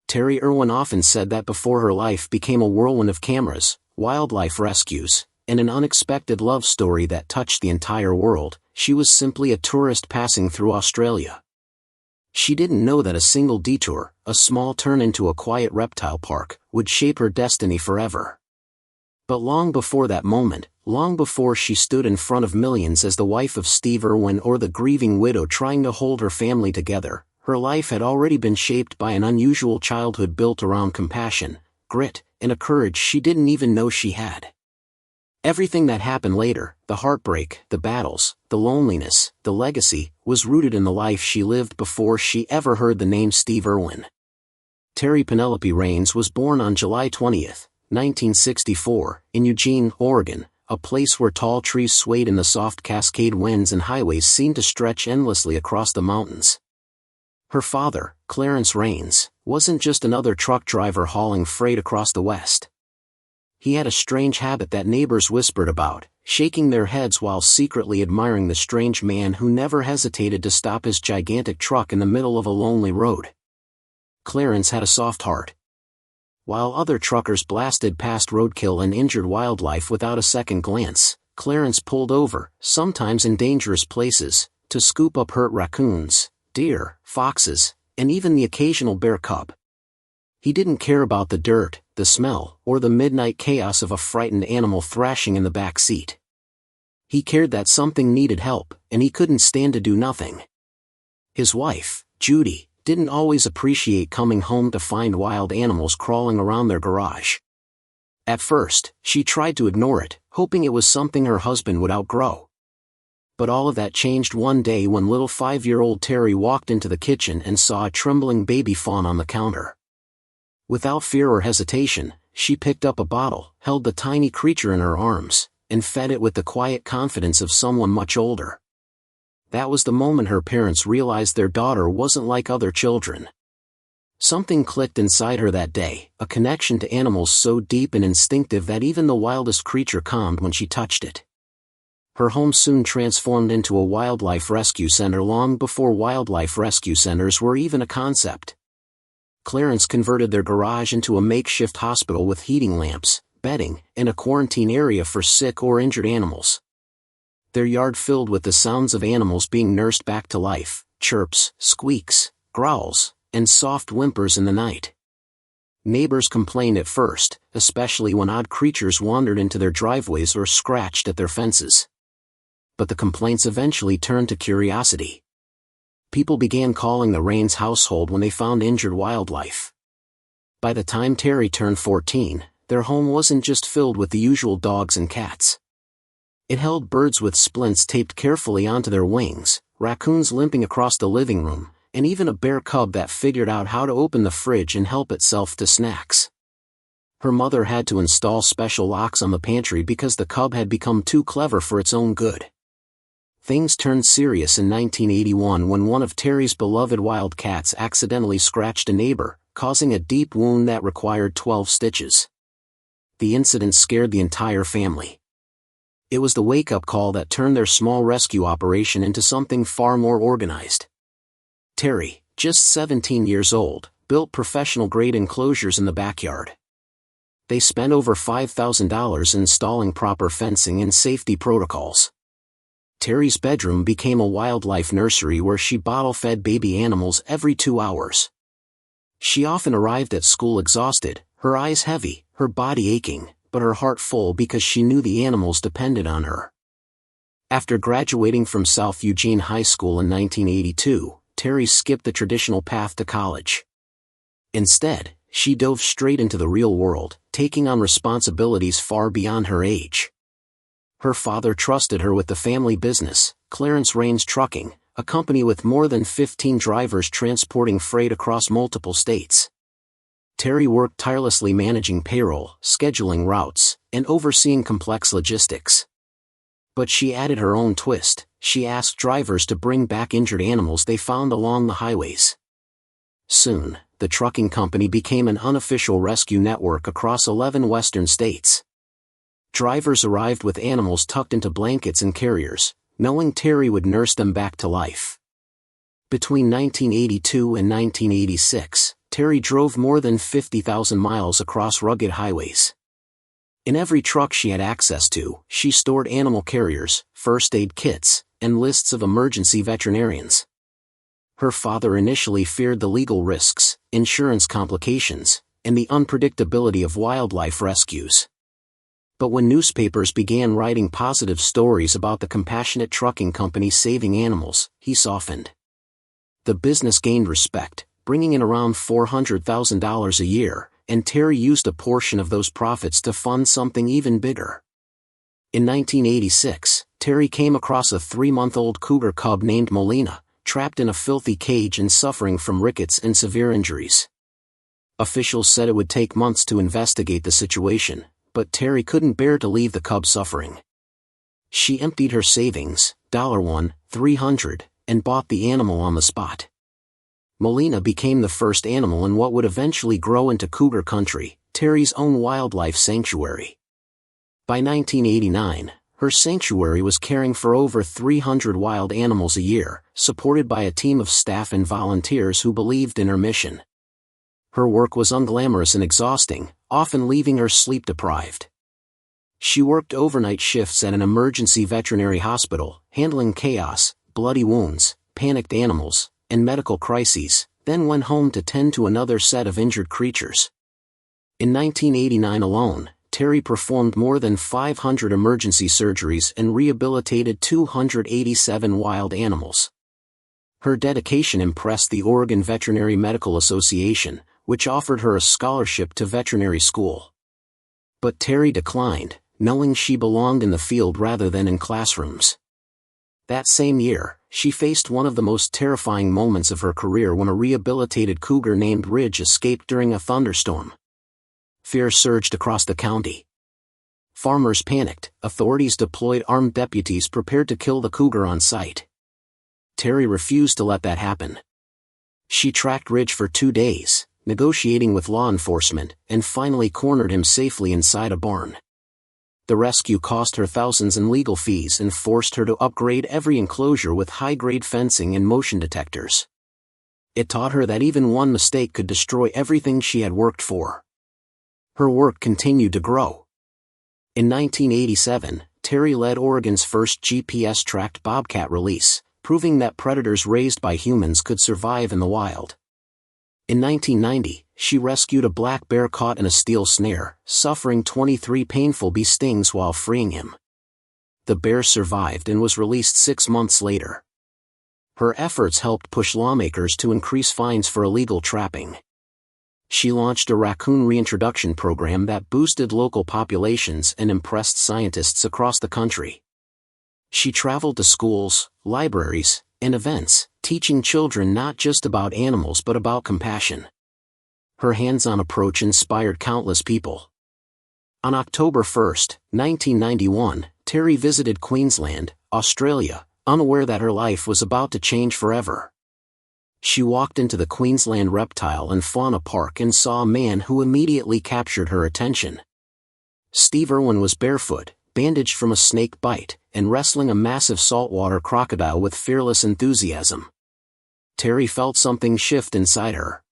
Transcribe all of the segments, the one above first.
Terri Irwin often said that before her life became a whirlwind of cameras, wildlife rescues, and an unexpected love story that touched the entire world, she was simply a tourist passing through Australia. She didn't know that a single detour, a small turn into a quiet reptile park, would shape her destiny forever. But long before that moment, long before she stood in front of millions as the wife of Steve Irwin or the grieving widow trying to hold her family together, her life had already been shaped by an unusual childhood built around compassion, grit, and a courage she didn't even know she had. Everything that happened later, the heartbreak, the battles, the loneliness, the legacy, was rooted in the life she lived before she ever heard the name Steve Irwin. Terri Penelope Raines was born on July 20, 1964, in Eugene, Oregon, a place where tall trees swayed in the soft cascade winds and highways seemed to stretch endlessly across the mountains. Her father, Clarence Raines, wasn't just another truck driver hauling freight across the West. He had a strange habit that neighbors whispered about, shaking their heads while secretly admiring the strange man who never hesitated to stop his gigantic truck in the middle of a lonely road. Clarence had a soft heart. While other truckers blasted past roadkill and injured wildlife without a second glance, Clarence pulled over, sometimes in dangerous places, to scoop up hurt raccoons, deer, foxes, and even the occasional bear cub. He didn't care about the dirt, the smell, or the midnight chaos of a frightened animal thrashing in the back seat. He cared that something needed help, and he couldn't stand to do nothing. His wife, Judy, didn't always appreciate coming home to find wild animals crawling around their garage. At first, she tried to ignore it, hoping it was something her husband would outgrow. But all of that changed one day when little 5-year-old Terri walked into the kitchen and saw a trembling baby fawn on the counter. Without fear or hesitation, she picked up a bottle, held the tiny creature in her arms, and fed it with the quiet confidence of someone much older. That was the moment her parents realized their daughter wasn't like other children. Something clicked inside her that day, a connection to animals so deep and instinctive that even the wildest creature calmed when she touched it. Her home soon transformed into a wildlife rescue center long before wildlife rescue centers were even a concept. Clarence converted their garage into a makeshift hospital with heating lamps, bedding, and a quarantine area for sick or injured animals. Their yard filled with the sounds of animals being nursed back to life, chirps, squeaks, growls, and soft whimpers in the night. Neighbors complained at first, especially when odd creatures wandered into their driveways or scratched at their fences. But the complaints eventually turned to curiosity. People began calling the Raines household when they found injured wildlife. By the time Terri turned 14, their home wasn't just filled with the usual dogs and cats. It held birds with splints taped carefully onto their wings, raccoons limping across the living room, and even a bear cub that figured out how to open the fridge and help itself to snacks. Her mother had to install special locks on the pantry because the cub had become too clever for its own good. Things turned serious in 1981 when one of Terri's beloved wild cats accidentally scratched a neighbor, causing a deep wound that required 12 stitches. The incident scared the entire family. It was the wake-up call that turned their small rescue operation into something far more organized. Terri, just 17 years old, built professional-grade enclosures in the backyard. They spent over $5,000 installing proper fencing and safety protocols. Terri's bedroom became a wildlife nursery where she bottle-fed baby animals every 2 hours. She often arrived at school exhausted, her eyes heavy, her body aching, but her heart full because she knew the animals depended on her. After graduating from South Eugene High School in 1982, Terri skipped the traditional path to college. Instead, she dove straight into the real world, taking on responsibilities far beyond her age. Her father trusted her with the family business, Clarence Raines Trucking, a company with more than 15 drivers transporting freight across multiple states. Terri worked tirelessly managing payroll, scheduling routes, and overseeing complex logistics. But she added her own twist. She asked drivers to bring back injured animals they found along the highways. Soon, the trucking company became an unofficial rescue network across 11 western states. Drivers arrived with animals tucked into blankets and carriers, knowing Terri would nurse them back to life. Between 1982 and 1986, Terri drove more than 50,000 miles across rugged highways. In every truck she had access to, she stored animal carriers, first aid kits, and lists of emergency veterinarians. Her father initially feared the legal risks, insurance complications, and the unpredictability of wildlife rescues. But when newspapers began writing positive stories about the compassionate trucking company saving animals, he softened. The business gained respect, bringing in around $400,000 a year, and Terri used a portion of those profits to fund something even bigger. In 1986, Terri came across a 3-month-old cougar cub named Molina, trapped in a filthy cage and suffering from rickets and severe injuries. Officials said it would take months to investigate the situation, but Terri couldn't bear to leave the cub suffering. She emptied her savings, $1,300, and bought the animal on the spot. Molina became the first animal in what would eventually grow into cougar country, Terri's own wildlife sanctuary. By 1989, her sanctuary was caring for over 300 wild animals a year, supported by a team of staff and volunteers who believed in her mission. Her work was unglamorous and exhausting, often leaving her sleep-deprived. She worked overnight shifts at an emergency veterinary hospital, handling chaos, bloody wounds, panicked animals, and medical crises, then went home to tend to another set of injured creatures. In 1989 alone, Terri performed more than 500 emergency surgeries and rehabilitated 287 wild animals. Her dedication impressed the Oregon Veterinary Medical Association, which offered her a scholarship to veterinary school. But Terri declined, knowing she belonged in the field rather than in classrooms. That same year, she faced one of the most terrifying moments of her career when a rehabilitated cougar named Ridge escaped during a thunderstorm. Fear surged across the county. Farmers panicked, authorities deployed armed deputies prepared to kill the cougar on sight. Terri refused to let that happen. She tracked Ridge for 2 days, negotiating with law enforcement, and finally cornered him safely inside a barn. The rescue cost her thousands in legal fees and forced her to upgrade every enclosure with high-grade fencing and motion detectors. It taught her that even one mistake could destroy everything she had worked for. Her work continued to grow. In 1987, Terri led Oregon's first GPS-tracked bobcat release, proving that predators raised by humans could survive in the wild. In 1990, she rescued a black bear caught in a steel snare, suffering 23 painful bee stings while freeing him. The bear survived and was released 6 months later. Her efforts helped push lawmakers to increase fines for illegal trapping. She launched a raccoon reintroduction program that boosted local populations and impressed scientists across the country. She traveled to schools, libraries, and events, teaching children not just about animals but about compassion. Her hands-on approach inspired countless people. On October 1, 1991, Terri visited Queensland, Australia, unaware that her life was about to change forever. She walked into the Queensland Reptile and Fauna Park and saw a man who immediately captured her attention. Steve Irwin was barefoot, bandaged from a snake bite, and wrestling a massive saltwater crocodile with fearless enthusiasm. Terri felt something shift inside her.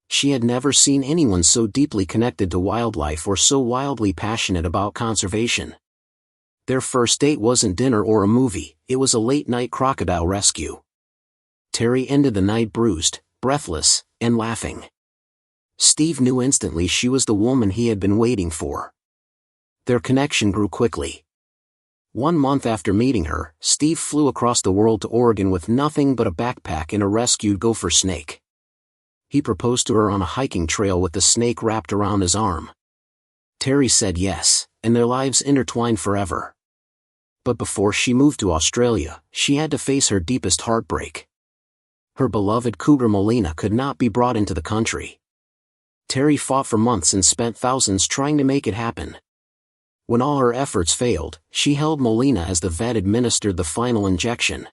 She had never seen anyone so deeply connected to wildlife or so wildly passionate about conservation. Their first date wasn't dinner or a movie, it was a late-night crocodile rescue. Terri ended the night bruised, breathless, and laughing. Steve knew instantly she was the woman he had been waiting for. Their connection grew quickly. 1 month after meeting her, Steve flew across the world to Oregon with nothing but a backpack and a rescued gopher snake. He proposed to her on a hiking trail with the snake wrapped around his arm. Terri said yes, and their lives intertwined forever. But before she moved to Australia, she had to face her deepest heartbreak. Her beloved cougar Molina could not be brought into the country. Terri fought for months and spent thousands trying to make it happen. When all her efforts failed, she held Molina as the vet administered the final injection.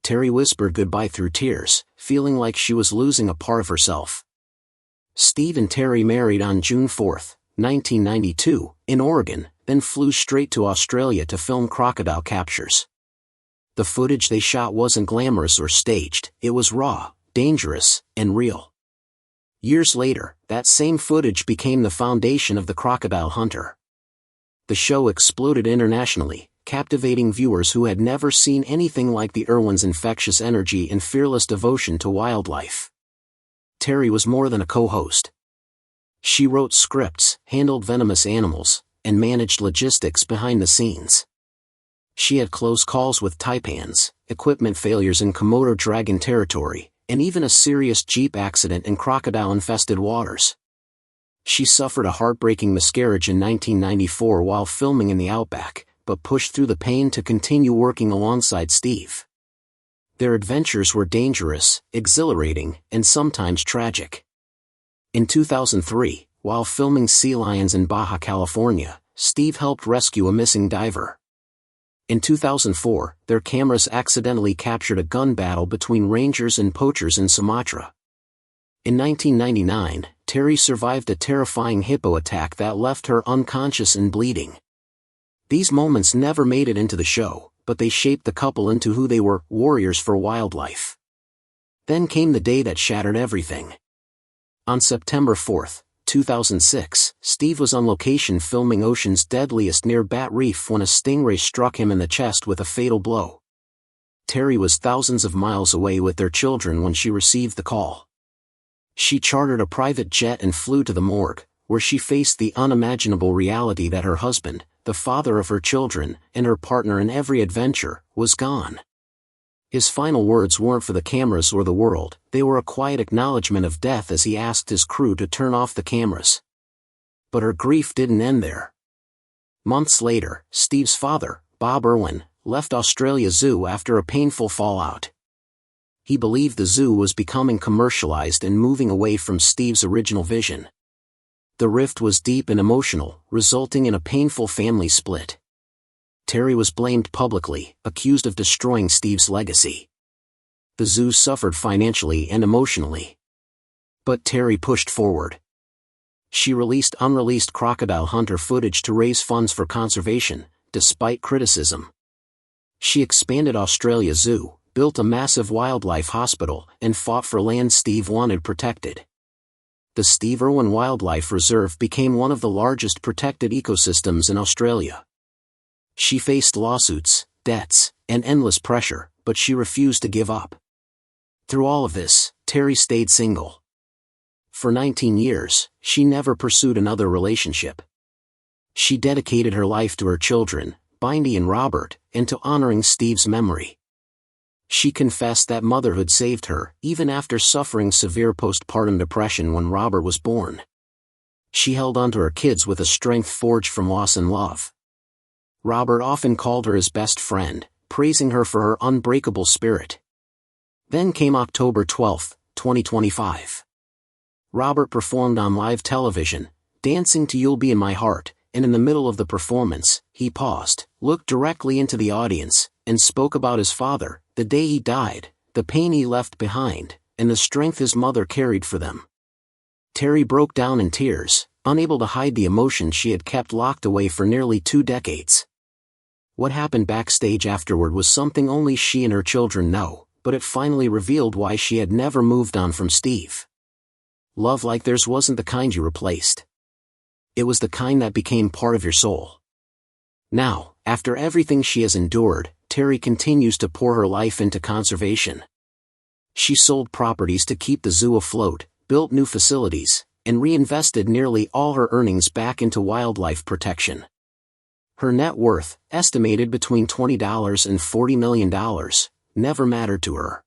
Terri whispered goodbye through tears, feeling like she was losing a part of herself. Steve and Terri married on June 4, 1992, in Oregon, then flew straight to Australia to film crocodile captures. The footage they shot wasn't glamorous or staged, it was raw, dangerous, and real. Years later, that same footage became the foundation of The Crocodile Hunter. The show exploded internationally, captivating viewers who had never seen anything like the Irwins' infectious energy and fearless devotion to wildlife. Terri was more than a co-host. She wrote scripts, handled venomous animals, and managed logistics behind the scenes. She had close calls with taipans, equipment failures in Komodo dragon territory, and even a serious jeep accident in crocodile-infested waters. She suffered a heartbreaking miscarriage in 1994 while filming in the outback, but pushed through the pain to continue working alongside Steve. Their adventures were dangerous, exhilarating, and sometimes tragic. In 2003, while filming sea lions in Baja California, Steve helped rescue a missing diver. In 2004, their cameras accidentally captured a gun battle between rangers and poachers in Sumatra. In 1999, Terri survived a terrifying hippo attack that left her unconscious and bleeding. These moments never made it into the show, but they shaped the couple into who they were, warriors for wildlife. Then came the day that shattered everything. On September 4, 2006, Steve was on location filming Ocean's Deadliest near Bat Reef when a stingray struck him in the chest with a fatal blow. Terri was thousands of miles away with their children when she received the call. She chartered a private jet and flew to the morgue, where she faced the unimaginable reality that her husband, the father of her children, and her partner in every adventure, was gone. His final words weren't for the cameras or the world, they were a quiet acknowledgement of death as he asked his crew to turn off the cameras. But her grief didn't end there. Months later, Steve's father, Bob Irwin, left Australia Zoo after a painful fallout. He believed the zoo was becoming commercialized and moving away from Steve's original vision. The rift was deep and emotional, resulting in a painful family split. Terri was blamed publicly, accused of destroying Steve's legacy. The zoo suffered financially and emotionally. But Terri pushed forward. She released unreleased Crocodile Hunter footage to raise funds for conservation, despite criticism. She expanded Australia Zoo, built a massive wildlife hospital, and fought for land Steve wanted protected. The Steve Irwin Wildlife Reserve became one of the largest protected ecosystems in Australia. She faced lawsuits, debts, and endless pressure, but she refused to give up. Through all of this, Terri stayed single. For 19 years, she never pursued another relationship. She dedicated her life to her children, Bindi and Robert, and to honoring Steve's memory. She confessed that motherhood saved her, even after suffering severe postpartum depression when Robert was born. She held on to her kids with a strength forged from loss and love. Robert often called her his best friend, praising her for her unbreakable spirit. Then came October 12, 2025. Robert performed on live television, dancing to You'll Be in My Heart, and in the middle of the performance, he paused, looked directly into the audience, and spoke about his father, the day he died, the pain he left behind, and the strength his mother carried for them. Terri broke down in tears, unable to hide the emotion she had kept locked away for nearly 2 decades. What happened backstage afterward was something only she and her children know, but it finally revealed why she had never moved on from Steve. Love like theirs wasn't the kind you replaced. It was the kind that became part of your soul. Now, after everything she has endured, Terri continues to pour her life into conservation. She sold properties to keep the zoo afloat, built new facilities, and reinvested nearly all her earnings back into wildlife protection. Her net worth, estimated between $20 and $40 million, never mattered to her.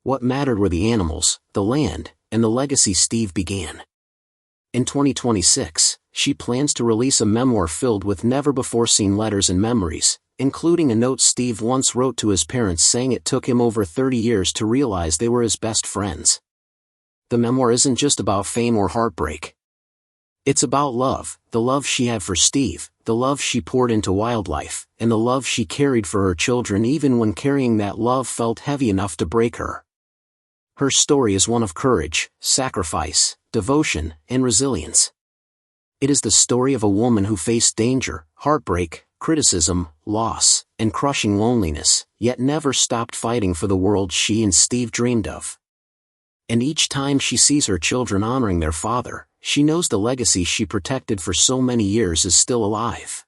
What mattered were the animals, the land, and the legacy Steve began. In 2026, she plans to release a memoir filled with never-before-seen letters and memories, including a note Steve once wrote to his parents saying it took him over 30 years to realize they were his best friends. The memoir isn't just about fame or heartbreak. It's about love, the love she had for Steve, the love she poured into wildlife, and the love she carried for her children even when carrying that love felt heavy enough to break her. Her story is one of courage, sacrifice, devotion, and resilience. It is the story of a woman who faced danger, heartbreak, criticism, loss, and crushing loneliness, yet never stopped fighting for the world she and Steve dreamed of. And each time she sees her children honoring their father, she knows the legacy she protected for so many years is still alive.